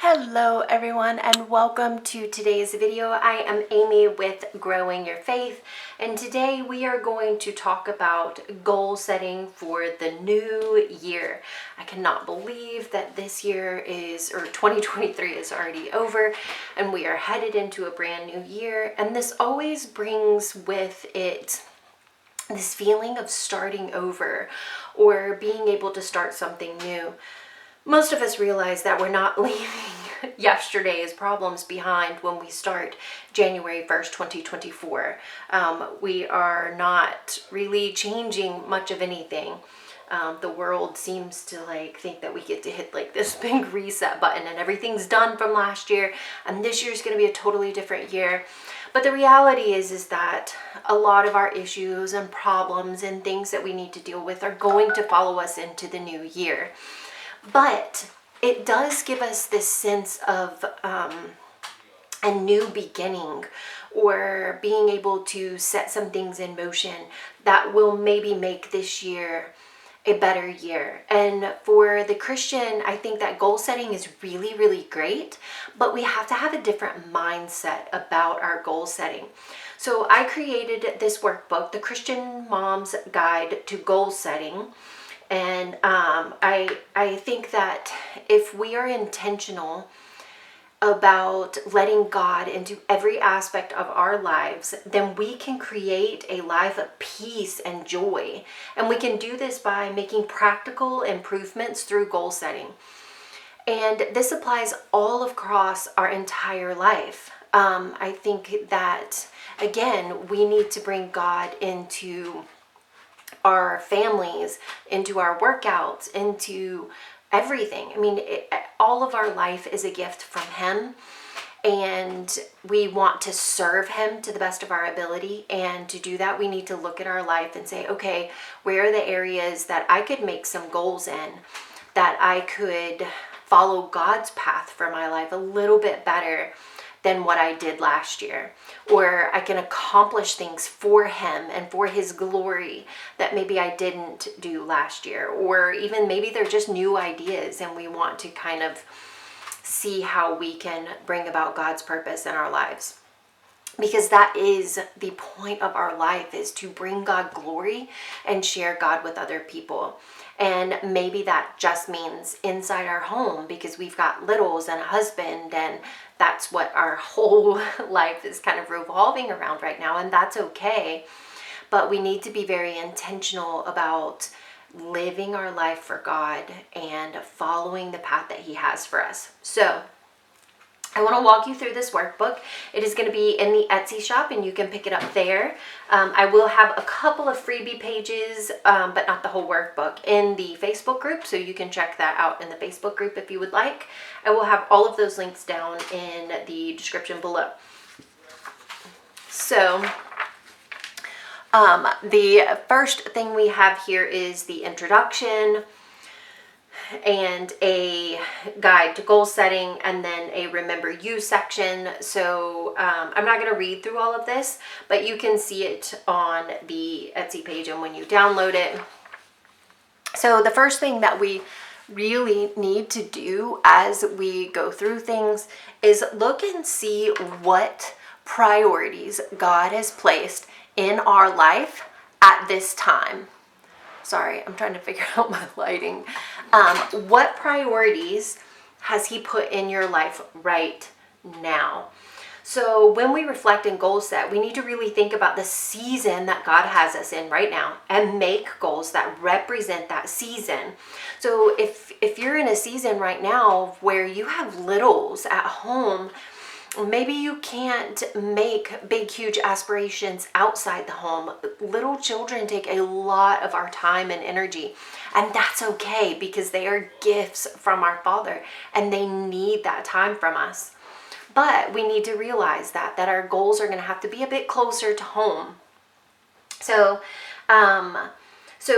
Hello everyone and welcome to today's video. I am Amy with Growing Your Faith, and today we are going to talk about goal setting for the new year. I cannot believe that this year is, or 2023 is already over and we are headed into a brand new year, and this always brings with it this feeling of starting over or being able to start something new. Most of us realize that we're not leaving yesterday's problems behind when we start January 1st, 2024. We are not really changing much of anything. The world seems to think that we get to hit this big reset button and everything's done from last year and this year's going to be a totally different year. But the reality is that a lot of our issues and problems and things that we need to deal with are going to follow us into the new year. But it does give us this sense of a new beginning, or being able to set some things in motion that will maybe make this year a better year. And for the Christian, I think that goal setting is really, really great, but we have to have a different mindset about our goal setting. So I created this workbook, the Christian Mom's Guide to Goal Setting. And I think that if we are intentional about letting God into every aspect of our lives, then we can create a life of peace and joy. And we can do this by making practical improvements through goal setting. And this applies all across our entire life. I think that, again, we need to bring God into our families, into our workouts, into everything. I mean, all of our life is a gift from Him, and we want to serve Him to the best of our ability. And to do that, we need to look at our life and say, okay, where are the areas that I could make some goals in, that I could follow God's path for my life a little bit better than what I did last year, or I can accomplish things for Him and for His glory that maybe I didn't do last year, or even maybe they're just new ideas and we want to kind of see how we can bring about God's purpose in our lives. Because that is the point of our life, is to bring God glory and share God with other people. And maybe that just means inside our home because we've got littles and a husband, and that's what our whole life is kind of revolving around right now, and that's okay. But we need to be very intentional about living our life for God and following the path that He has for us. So I want to walk you through this workbook. It is going to be in the Etsy shop and you can pick it up there. I will have a couple of freebie pages, but not the whole workbook, in the Facebook group. So you can check that out in the Facebook group if you would like. I will have all of those links down in the description below. So the first thing we have here is the introduction and a guide to goal setting, and then a remember you section. So I'm not going to read through all of this, but you can see it on the Etsy page and when you download it. So the first thing that we really need to do as we go through things is look and see what priorities God has placed in our life at this time. Sorry, I'm trying to figure out my lighting. What priorities has He put in your life right now? So when we reflect and goal set, we need to really think about the season that God has us in right now and make goals that represent that season. So if you're in a season right now where you have littles at home, maybe you can't make big, huge aspirations outside the home. Little children take a lot of our time and energy, and that's okay because they are gifts from our Father and they need that time from us. But we need to realize that our goals are going to have to be a bit closer to home. So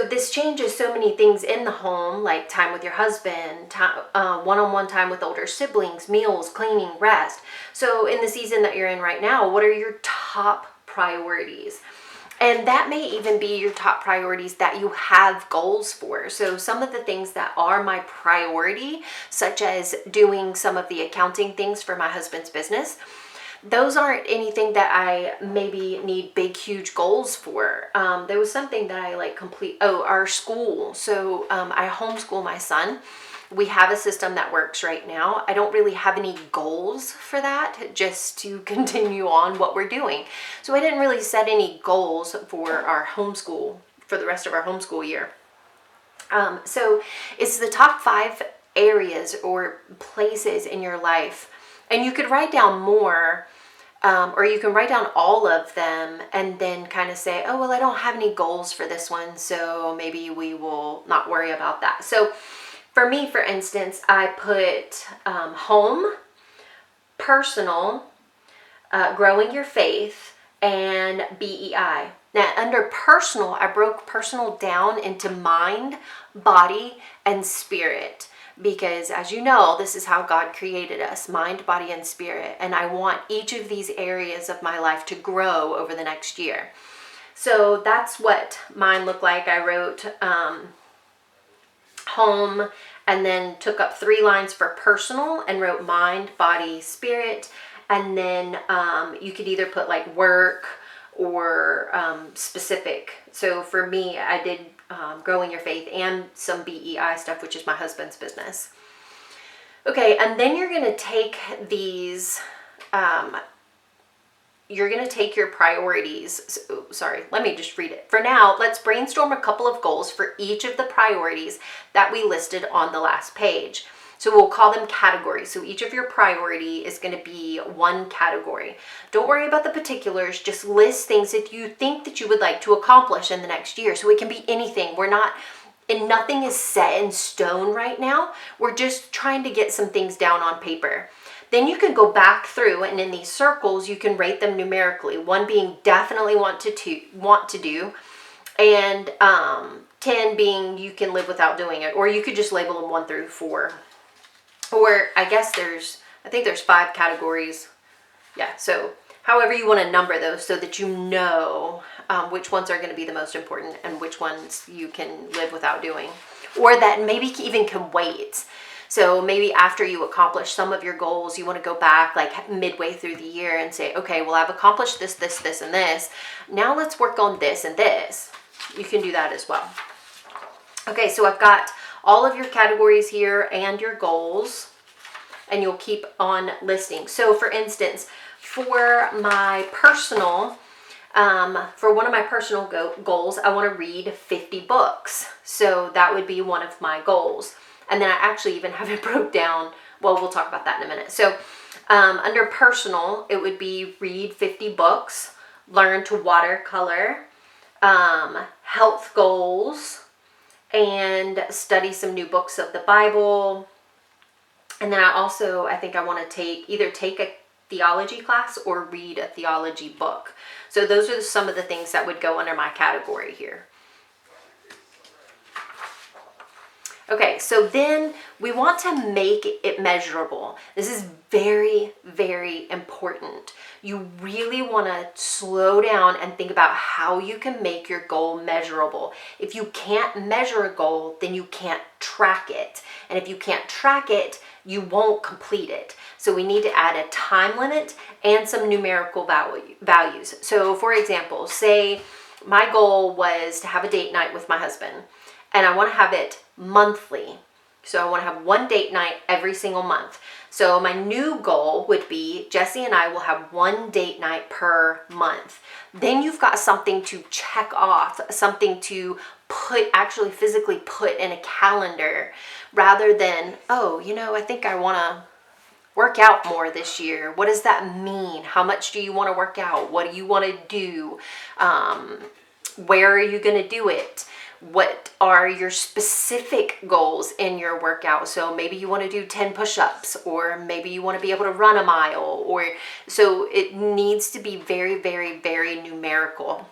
this changes so many things in the home, like time with your husband, one-on-one time with older siblings, meals, cleaning, rest. So in the season that you're in right now, what are your top priorities? And that may even be your top priorities that you have goals for. So some of the things that are my priority, such as doing some of the accounting things for my husband's business, those aren't anything that I maybe need big, huge goals for. There was something that I like complete. Oh, our school. So I homeschool my son. We have a system that works right now. I don't really have any goals for that, just to continue on what we're doing. So I didn't really set any goals for our homeschool, for the rest of our homeschool year. So it's the top 5 areas or places in your life. And you could write down more, or you can write down all of them and then kind of say, oh, well, I don't have any goals for this one, so maybe we will not worry about that. So for me, for instance, I put home, personal, growing your faith, and BEI. Now, under personal, I broke personal down into mind, body, and spirit. Because as you know, this is how God created us, mind, body, and spirit. And I want each of these areas of my life to grow over the next year. So that's what mine looked like. I wrote home, and then took up 3 lines for personal and wrote mind, body, spirit. And then you could either put like work or specific. So for me, I did growing your faith and some BEI stuff, which is my husband's business. Okay, and then you're going to take these, you're going to take your priorities. Sorry, let me just read it. For now, let's brainstorm a couple of goals for each of the priorities that we listed on the last page. So we'll call them categories. So each of your priority is going to be one category. Don't worry about the particulars. Just list things that you think that you would like to accomplish in the next year. So it can be anything. And nothing is set in stone right now. We're just trying to get some things down on paper. Then you can go back through, and in these circles, you can rate them numerically. 1 being definitely want to do, and 10 being you can live without doing it. Or you could just label them 1 through 4. Or I think there's 5 categories. Yeah, so however you want to number those so that you know which ones are going to be the most important and which ones you can live without doing. Or that maybe even can wait. So maybe after you accomplish some of your goals, you want to go back like midway through the year and say, okay, well, I've accomplished this, this, this, and this. Now let's work on this and this. You can do that as well. Okay, so I've got all of your categories here and your goals, and you'll keep on listing. So for instance, for my personal, for one of my personal goals, I want to read 50 books. So that would be one of my goals. And then I actually even have it broke down. Well, we'll talk about that in a minute. So under personal, it would be read 50 books, learn to watercolor, health goals, and study some new books of the Bible. And then I think I want to either take a theology class or read a theology book. So those are some of the things that would go under my category here. Okay, so then we want to make it measurable. This is very, very important. You really want to slow down and think about how you can make your goal measurable. If you can't measure a goal, then you can't track it. And if you can't track it, you won't complete it. So we need to add a time limit and some numerical values. So for example, say my goal was to have a date night with my husband, and I want to have it monthly. So I want to have 1 date night every single month. So my new goal would be Jesse and I will have 1 date night per month. Then you've got something to check off, something to actually physically put in a calendar, rather than, oh, I think I want to work out more this year. What does that mean? How much do you want to work out? What do you want to do? Where are you going to do it? What are your specific goals in your workout? So maybe you want to do 10 push-ups, or maybe you want to be able to run a mile, so it needs to be very, very, very numerical.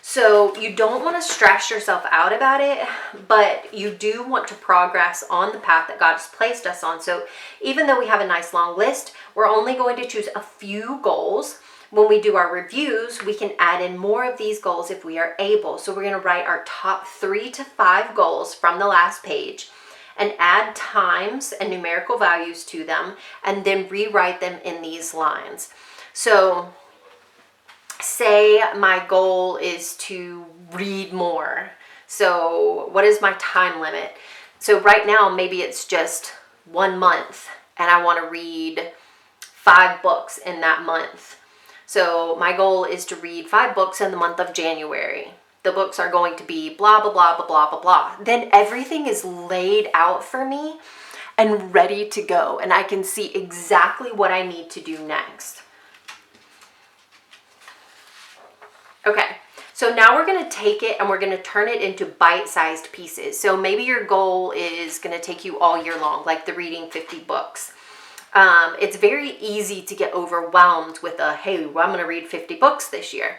So you don't want to stress yourself out about it, but you do want to progress on the path that God has placed us on. So even though we have a nice long list, we're only going to choose a few goals When we do our reviews, we can add in more of these goals if we are able. So we're going to write our top 3 to 5 goals from the last page and add times and numerical values to them, and then rewrite them in these lines. So say my goal is to read more. So what is my time limit? So right now, maybe it's just 1 month and I want to read 5 books in that month. So my goal is to read 5 books in the month of January. The books are going to be blah, blah, blah, blah, blah, blah, blah. Then everything is laid out for me and ready to go. And I can see exactly what I need to do next. Okay, so now we're going to take it and we're going to turn it into bite-sized pieces. So maybe your goal is going to take you all year long, like the reading 50 books. It's very easy to get overwhelmed with hey, well, I'm going to read 50 books this year.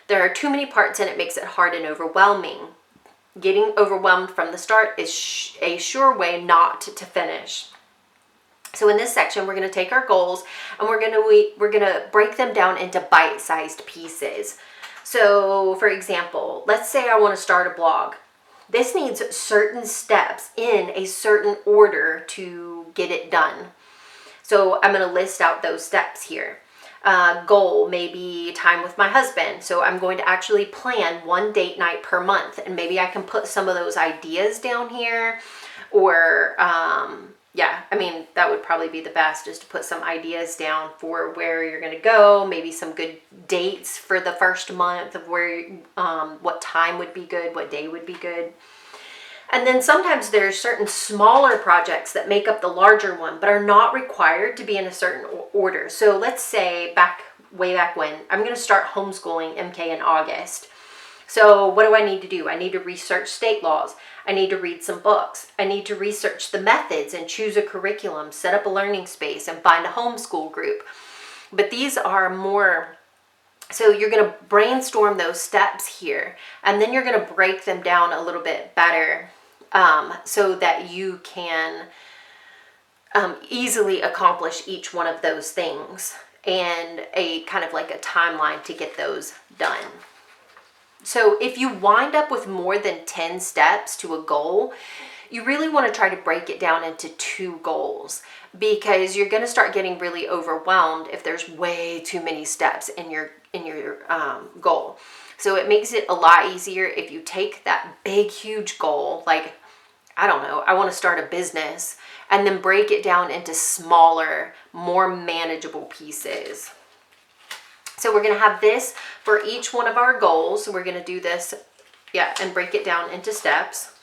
There are too many parts and it makes it hard and overwhelming. Getting overwhelmed from the start is a sure way not to finish. So in this section, we're going to take our goals and we're going to break them down into bite-sized pieces. So for example, let's say I want to start a blog. This needs certain steps in a certain order to get it done. So I'm going to list out those steps here. Goal, maybe time with my husband. So I'm going to actually plan 1 date night per month, and maybe I can put some of those ideas down here, or yeah, I mean, that would probably be the best, is to put some ideas down for where you're going to go, maybe some good dates for the first month of where, what time would be good, what day would be good. And then sometimes there's certain smaller projects that make up the larger one, but are not required to be in a certain order. So let's say way back when, I'm going to start homeschooling MK in August. So what do I need to do? I need to research state laws. I need to read some books. I need to research the methods and choose a curriculum, set up a learning space, and find a homeschool group. But these are more... So you're going to brainstorm those steps here, and then you're going to break them down a little bit better, so that you can easily accomplish each one of those things, and a kind of like a timeline to get those done. So if you wind up with more than 10 steps to a goal, you really want to try to break it down into 2 goals, because you're going to start getting really overwhelmed if there's way too many steps in your goal. So it makes it a lot easier if you take that big, huge goal, like, I don't know, I want to start a business, and then break it down into smaller, more manageable pieces. So we're going to have this for each one of our goals. We're going to do this, and break it down into steps.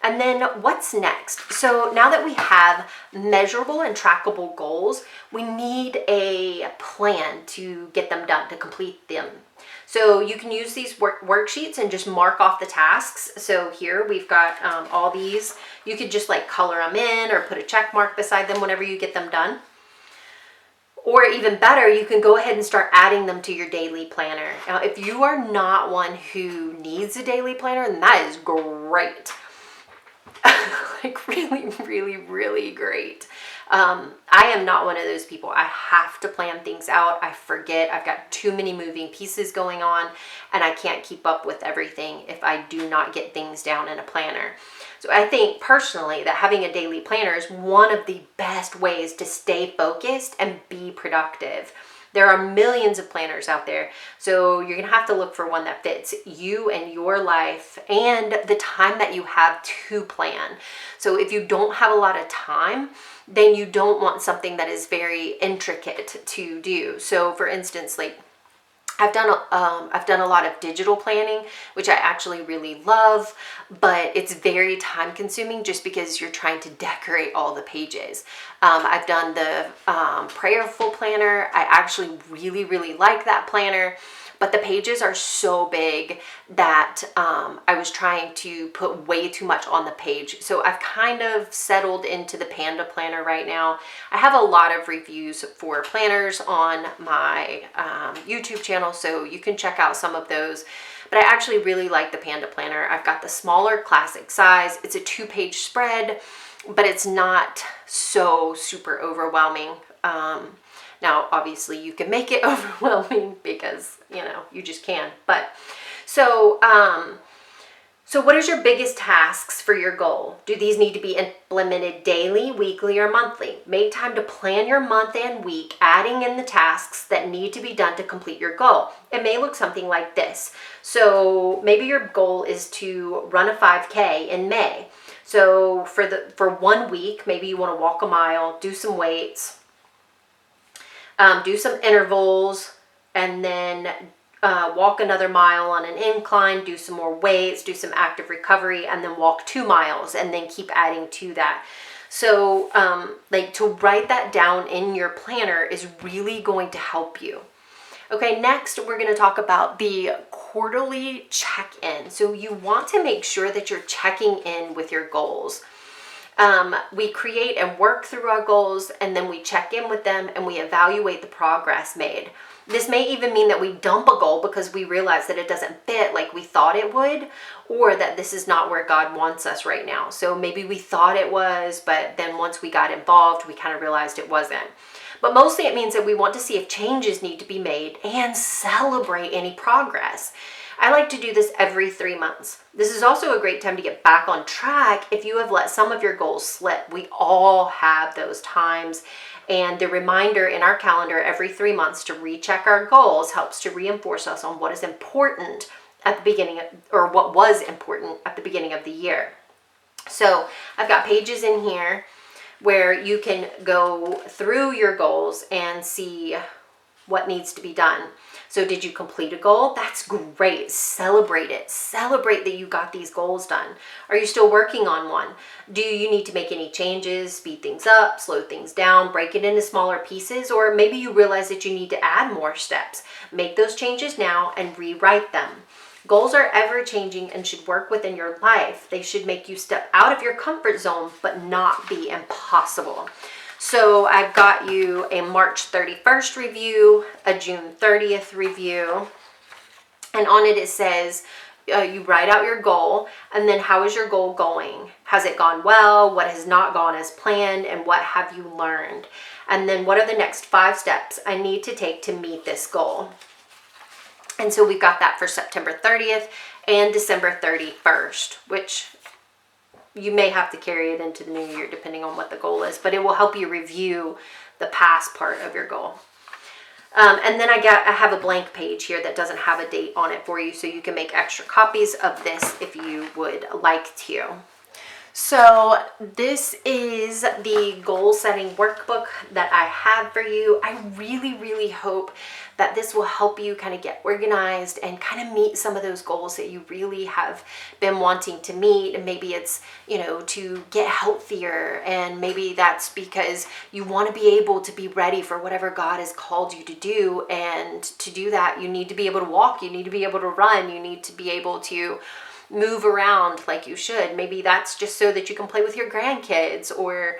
And then what's next? So now that we have measurable and trackable goals, we need a plan to get them done, to complete them. So you can use these worksheets and just mark off the tasks. So here we've got all these. You could just like color them in or put a check mark beside them whenever you get them done. Or even better, you can go ahead and start adding them to your daily planner. Now, if you are not one who needs a daily planner, then that is great. Like really, really, really great. I am not one of those people. I have to plan things out. I forget. I've got too many moving pieces going on, and I can't keep up with everything if I do not get things down in a planner. So I think personally that having a daily planner is one of the best ways to stay focused and be productive. There are millions of planners out there, so you're going to have to look for one that fits you and your life and the time that you have to plan. So if you don't have a lot of time, then you don't want something that is very intricate to do. So for instance, like I've done a lot of digital planning, which I actually really love, but it's very time consuming just because you're trying to decorate all the pages. I've done the prayerful planner. I actually really, really like that planner, but the pages are so big that I was trying to put way too much on the page. So I've kind of settled into the Panda planner right now. I have a lot of reviews for planners on my YouTube channel, so you can check out some of those. But I actually really like the Panda planner. I've got the smaller classic size. It's a 2-page spread, but it's not so super overwhelming. Now, obviously you can make it overwhelming because, you just can. But so what is your biggest tasks for your goal? Do these need to be implemented daily, weekly, or monthly? Make time to plan your month and week, adding in the tasks that need to be done to complete your goal. It may look something like this. So maybe your goal is to run a 5K in May. So for 1 week, maybe you want to walk a mile, do some weights, do some intervals, and then walk another mile on an incline, do some more weights, do some active recovery, and then walk 2 miles, and then keep adding to that. So to write that down in your planner is really going to help you. Okay, next we're going to talk about the quarterly check-in. So you want to make sure that you're checking in with your goals. We create and work through our goals, and then we check in with them and we evaluate the progress made. This may even mean that we dump a goal because we realize that it doesn't fit like we thought it would, or that this is not where God wants us right now. So maybe we thought it was, but then once we got involved, we kind of realized it wasn't. But mostly it means that we want to see if changes need to be made and celebrate any progress. I like to do this every 3 months. This is also a great time to get back on track if you have let some of your goals slip. We all have those times. And the reminder in our calendar every 3 months to recheck our goals helps to reinforce us on what is important at the beginning or what was important at the beginning of the year. So I've got pages in here where you can go through your goals and see what needs to be done. So did you complete a goal? That's great. Celebrate it. Celebrate that you got these goals done. Are you still working on one? Do you need to make any changes, speed things up, slow things down, break it into smaller pieces? Or maybe you realize that you need to add more steps. Make those changes now and rewrite them. Goals are ever changing and should work within your life. They should make you step out of your comfort zone, but not be impossible. So I've got you a March 31st review, a June 30th review, and on it says you write out your goal, and then how is your goal going? Has it gone well? What has not gone as planned? And what have you learned? And then what are the next 5 steps I need to take to meet this goal? And so we've got that for September 30th and December 31st, which you may have to carry it into the new year depending on what the goal is, but it will help you review the past part of your goal. And then I have a blank page here that doesn't have a date on it for you, so you can make extra copies of this if you would like to. So this is the goal setting workbook that I have for you. I really, really hope that this will help you kind of get organized and kind of meet some of those goals that you really have been wanting to meet. And maybe it's, to get healthier, and maybe that's because you want to be able to be ready for whatever God has called you to do. And to do that, you need to be able to walk, you need to be able to run, you need to be able to move around like you should. Maybe that's just so that you can play with your grandkids, or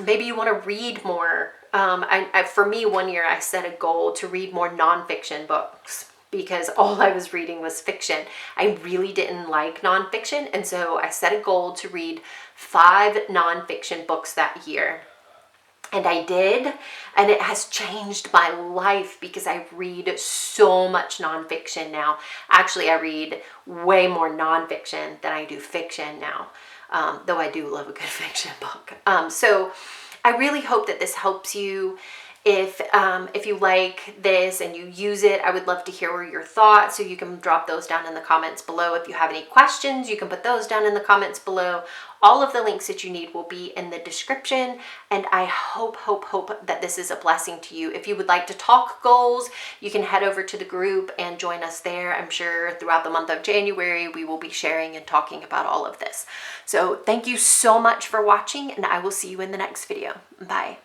maybe you want to read more. For me, one year I set a goal to read more nonfiction books because all I was reading was fiction. I really didn't like nonfiction, and so I set a goal to read 5 nonfiction books that year. And I did, and it has changed my life because I read so much nonfiction now. Actually, I read way more nonfiction than I do fiction now, though I do love a good fiction book. So I really hope that this helps you. If you like this and you use it, I would love to hear your thoughts, so you can drop those down in the comments below. If you have any questions, you can put those down in the comments below. All of the links that you need will be in the description, and I hope that this is a blessing to you. If you would like to talk goals, you can head over to the group and join us there. I'm sure throughout the month of January, we will be sharing and talking about all of this. So thank you so much for watching, and I will see you in the next video. Bye.